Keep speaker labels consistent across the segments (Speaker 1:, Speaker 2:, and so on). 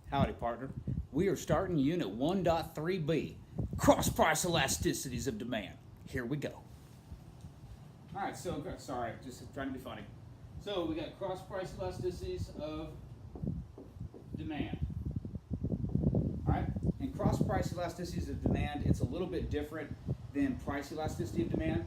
Speaker 1: Howdy, partner. We are starting Unit 1.3b, Cross-Price Elasticities of Demand. Here we go. All right, so, sorry, just trying to be funny. So we got cross-price elasticities of demand. All right, and cross-price elasticities of demand, it's a little bit different than price elasticity of demand,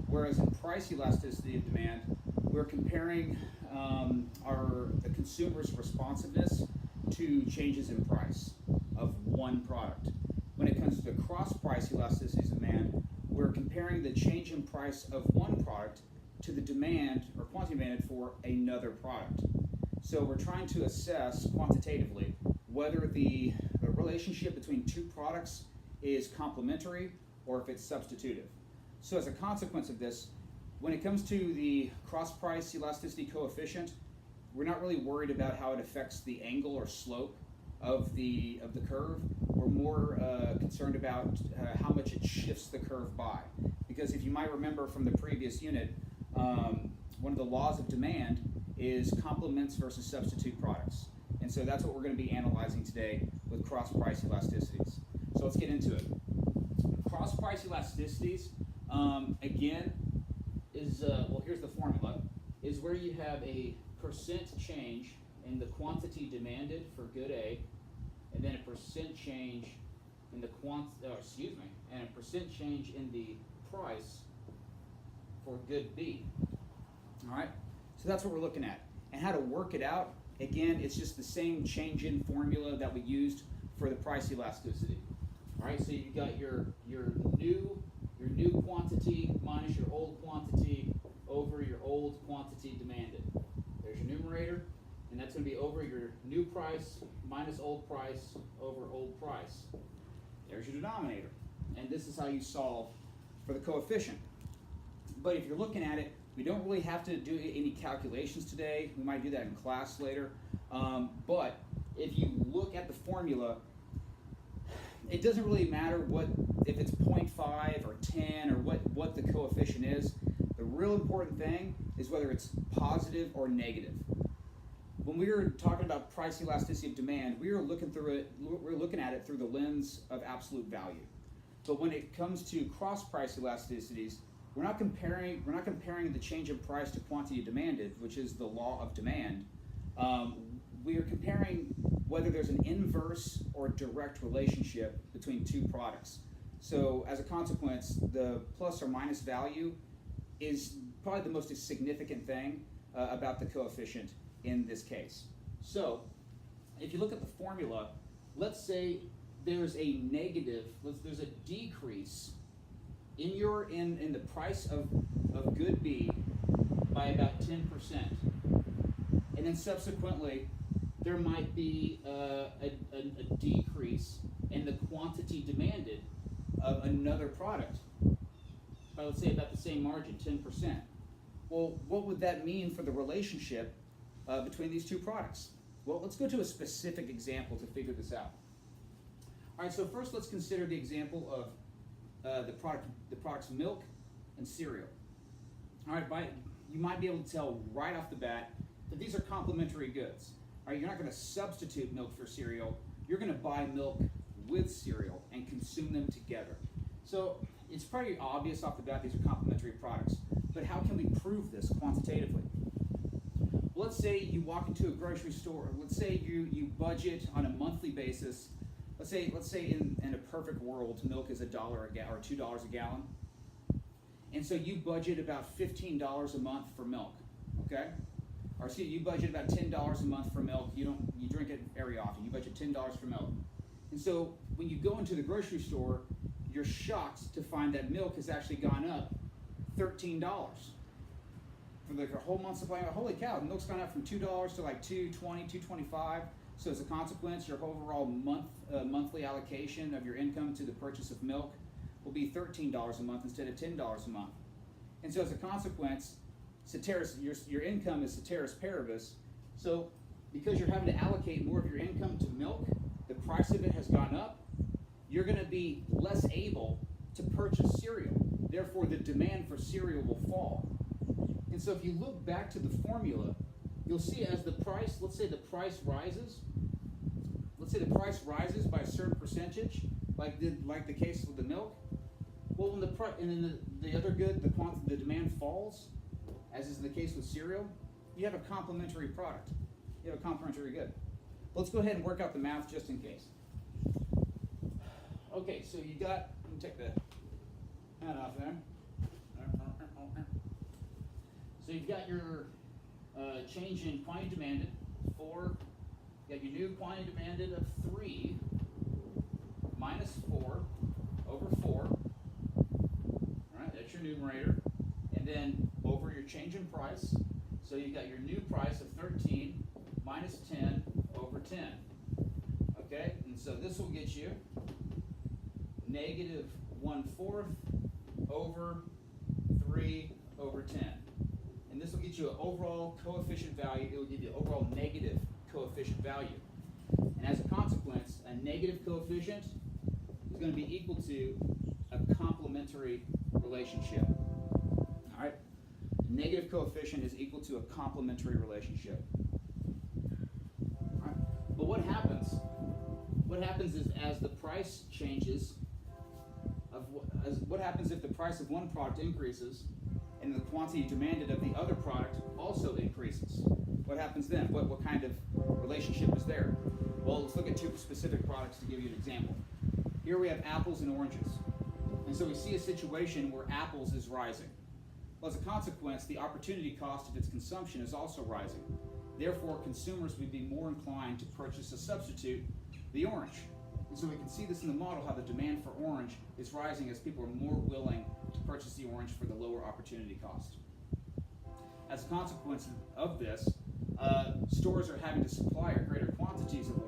Speaker 1: whereas in price elasticity of demand, we're comparing the consumer's responsiveness to changes in price of one product. When it comes to cross-price elasticities of demand, we're comparing the change in price of one product to the demand or quantity demanded for another product. So we're trying to assess quantitatively whether the relationship between two products is complementary or if it's substitutive. So as a consequence of this, when it comes to the cross-price elasticity coefficient, we're not really worried about how it affects the angle or slope of the curve. We're more concerned about how much it shifts the curve by. Because if you might remember from the previous unit, one of the laws of demand is complements versus substitute products. And so that's what we're going to be analyzing today with cross-price elasticities. So let's get into it. Cross-price elasticities, again, is, well, here's the formula, is where you have a percent change in the quantity demanded for good A, and then a percent change in the and a percent change in the price for good B. All right, so that's what we're looking at. And how to work it out, again, it's just the same change in formula that we used for the price elasticity. All right, so you've got your new quantity minus your old quantity over your old quantity demanded. There's your numerator, and that's going to be over your new price minus old price over old price. There's your denominator. And this is how you solve for the coefficient. But if you're looking at it, we don't really have to do any calculations today. We might do that in class later. But if you look at the formula, it doesn't really matter if it's 0.5 or 10 or what the coefficient is. The real important thing is whether it's positive or negative. When we were talking about price elasticity of demand, we were looking at it through the lens of absolute value. But when it comes to cross-price elasticities, we're not comparing the change in price to quantity demanded, which is the law of demand. We are comparing whether there's an inverse or direct relationship between two products. So as a consequence, the plus or minus value is probably the most significant thing about the coefficient in this case. So if you look at the formula, let's say there's a negative, there's a decrease in the price of good B by about 10%. And then subsequently, there might be a decrease in the quantity demanded of another product by, let's say, about the same margin, 10%. Well, what would that mean for the relationship between these two products? Well, let's go to a specific example to figure this out. All right, so first let's consider the example of the products milk and cereal. All right, you might be able to tell right off the bat that these are complementary goods. All right, you're not going to substitute milk for cereal. You're going to buy milk with cereal and consume them together. So it's pretty obvious off the bat these are complementary products. But how can we prove this quantitatively? Well, let's say you walk into a grocery store. Let's say you budget on a monthly basis. Let's say in a perfect world, milk is $1 a gallon or $2 a gallon. And so you budget about $15 a month for milk, okay? Or see, you budget about $10 a month for milk. You drink it very often. You budget $10 for milk. And so when you go into the grocery store, you're shocked to find that milk has actually gone up $13 for the whole month supply. Holy cow, milk's gone up from $2 to like $2.20, $2.25. So as a consequence, your overall monthly allocation of your income to the purchase of milk will be $13 a month instead of $10 a month. And so as a consequence, your income is ceteris paribus. So because you're having to allocate more of your income to milk, the price of it has gone up, you're going to be less able to purchase cereal. Therefore, the demand for cereal will fall. And so if you look back to the formula, you'll see as the price, let's say the price rises, let's say the price rises by a certain percentage, like the case with the milk. Well, when the other good, the demand falls, as is the case with cereal, you have a complementary product. You have a complementary good. Let's go ahead and work out the math just in case. Okay, so you got, let me take the hat off there. So you've got your change in quantity demanded, 4. You got your new quantity demanded of 3 minus 4 over 4. All right, that's your numerator. And then over your change in price. So you got your new price of 13 minus 10 over 10. Okay, and so this will get you negative 1/4 over 3 over 10. And this will get you an overall coefficient value. It will give you overall negative coefficient value. And as a consequence, a negative coefficient is going to be equal to a complementary relationship. All right? A negative coefficient is equal to a complementary relationship. All right? But what happens? What happens is as the price changes, what happens if the price of one product increases and the quantity demanded of the other product also increases? What happens then? What kind of relationship is there? Well, let's look at 2 specific products to give you an example. Here we have apples and oranges. And so we see a situation where apples is rising. Well, as a consequence, the opportunity cost of its consumption is also rising. Therefore, consumers would be more inclined to purchase a substitute, the orange. And so we can see this in the model, how the demand for orange is rising as people are more willing to purchase the orange for the lower opportunity cost. As a consequence of this, stores are having to supply greater quantities of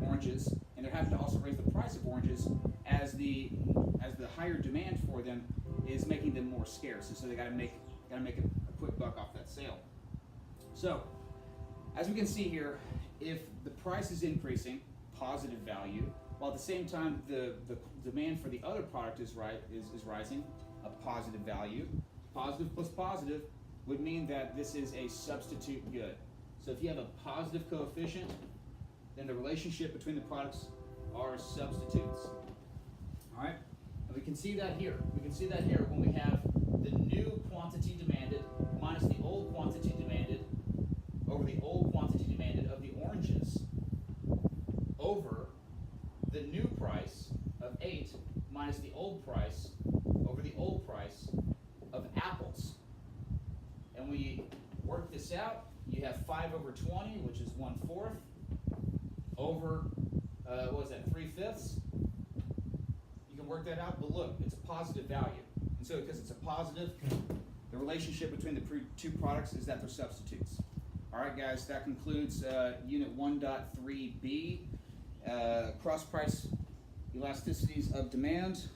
Speaker 1: oranges, and they're having to also raise the price of oranges as the higher demand for them is making them more scarce. And so they got to make a quick buck off that sale. So, as we can see here, if the price is increasing, positive value, while at the same time the demand for the other product is rising, a positive value. Positive plus positive would mean that this is a substitute good. So if you have a positive coefficient, then the relationship between the products are substitutes. All right, and we can see that here. We can see that here when we have the new quantity demanded minus the old quantity demanded over the old quantity demanded of the oranges over the new price of 8 minus the old price over the old price of apples. And we work this out. You have 5 over 20, which is 1/4, over, what is that, 3/5? You can work that out, but look, it's a positive value. And so because it's a positive, the relationship between the 2 products is that they're substitutes. All right, guys, that concludes Unit 1.3b, cross-price elasticities of demand.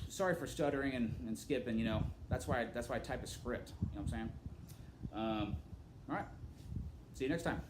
Speaker 1: Sorry for stuttering and skipping, you know. That's why I type a script, you know what I'm saying? All right, see you next time.